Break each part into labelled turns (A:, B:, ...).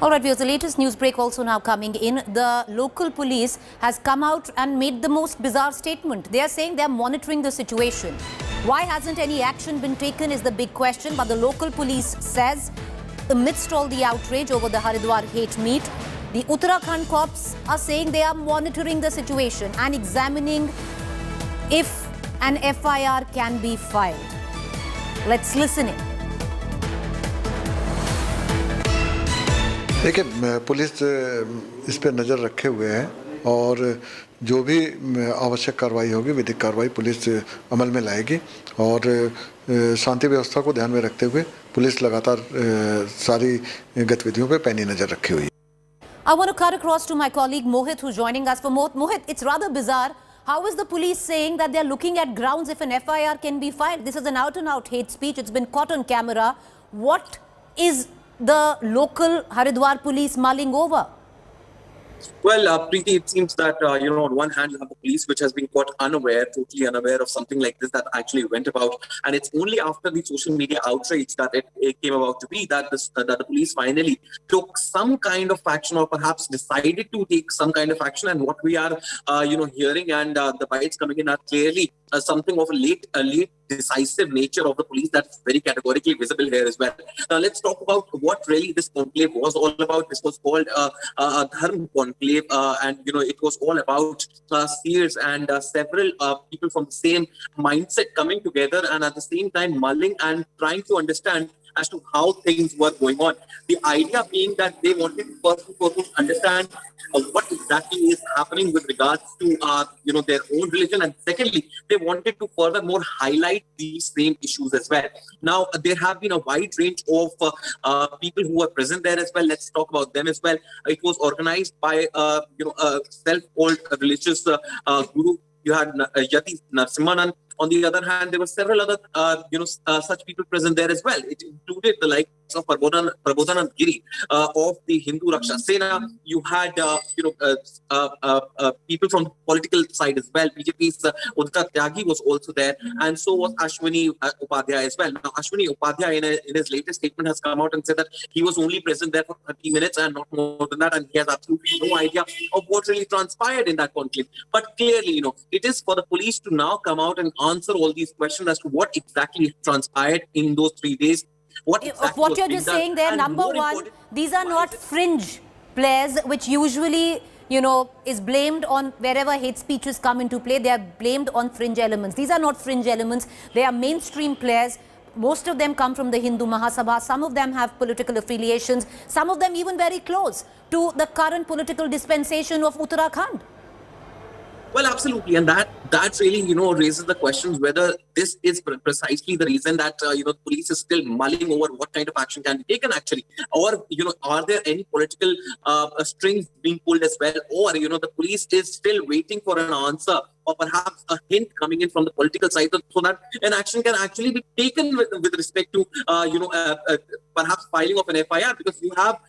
A: All right, viewers, the latest news break also now coming in. The local police has come out and made the most bizarre statement. They are saying they are monitoring the situation. Why hasn't any action been taken is the big question. But the local police says, amidst all the outrage over the Haridwar hate meet, the Uttarakhand cops are saying they are monitoring the situation and examining if an FIR can be filed. Let's listen in.
B: देखिए police इस पर नज़र रखे हुए है और जो भी आवश्यक कार्रवाई होगी विधिक कार्रवाई पुलिस अमल में लाएगी और शांति व्यवस्था को ध्यान में रखते हुए पुलिस लगातार सारी गतिविधियों पे पैनी नज़र रखी हुई है.
A: I want to cut across to my colleague Mohit, who's joining us for more. Mohit, it's rather bizarre. How is the police saying that they're looking at grounds if an FIR can be filed? This is an out-and-out hate speech. It's been caught on camera. What is the local Haridwar police mulling over?
C: Well, Preeti, it seems that, on one hand, you have the police, which has been caught totally unaware of something like this that actually went about. And it's only after the social media outrage that it came about to be that, that the police finally took some kind of action or perhaps decided to take some kind of action. And what we are, hearing and the bites coming in are clearly something of a late decisive nature of the police that's very categorically visible here as well. Now, let's talk about what really this conclave was all about. This was called Dharam conclave, and it was all about seers and several people from the same mindset coming together and at the same time mulling and trying to understand as to how things were going on. The idea being that they wanted to first and foremost understand what exactly is happening with regards to their own religion, and secondly, they wanted to furthermore highlight these same issues as well. Now, there have been a wide range of people who were present there as well. Let's talk about them as well. It was organized by a self-called religious guru. You had Yati Narsimhanan. On the other hand, there were several other, such people present there as well. It included the likes of Prabodhanand Giri of the Hindu Raksha Sena. You had, people from the political side as well. BJP's Udita Tyagi was also there, and so was Ashwini Upadhyay as well. Now, Ashwini Upadhyay in his latest statement has come out and said that he was only present there for 30 minutes and not more than that, and he has absolutely no idea of what really transpired in that conclave. But clearly, it is for the police to now come out and answer all these questions as to what exactly transpired in those 3 days. What
A: you're just saying there, number one, these are not fringe players, which usually, is blamed on wherever hate speeches come into play. They are blamed on fringe elements. These are not fringe elements. They are mainstream players. Most of them come from the Hindu Mahasabha. Some of them have political affiliations. Some of them even very close to the current political dispensation of Uttarakhand.
C: Well, absolutely. And that really, raises the questions whether this is precisely the reason that, the police is still mulling over what kind of action can be taken actually. Or, are there any political strings being pulled as well? Or, the police is still waiting for an answer or perhaps a hint coming in from the political side so that an action can actually be taken with respect to, perhaps filing of an FIR, because you have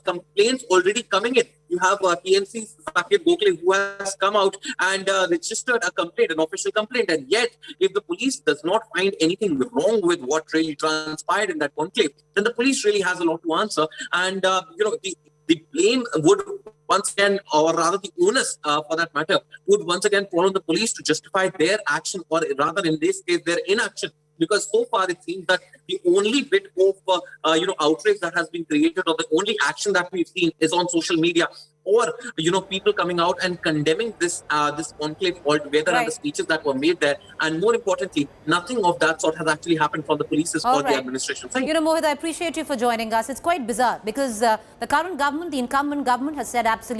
C: complaints already coming in. You have TMC's Saket Gokhale who has come out and registered a complaint, an official complaint. And yet, if the police does not find anything wrong with what really transpired in that conclave, then the police really has a lot to answer. And, the blame would once again, or rather the onus for that matter, would once again fall on the police to justify their action, or rather in this case, their inaction. Because so far it seems that the only bit of outrage that has been created, or the only action that we've seen, is on social media, or people coming out and condemning this conclave altogether, right, and the speeches that were made there. And more importantly, nothing of that sort has actually happened from the police's or the administration side.
A: Mohit, I appreciate you for joining us. It's quite bizarre because the current government, the incumbent government, has said absolutely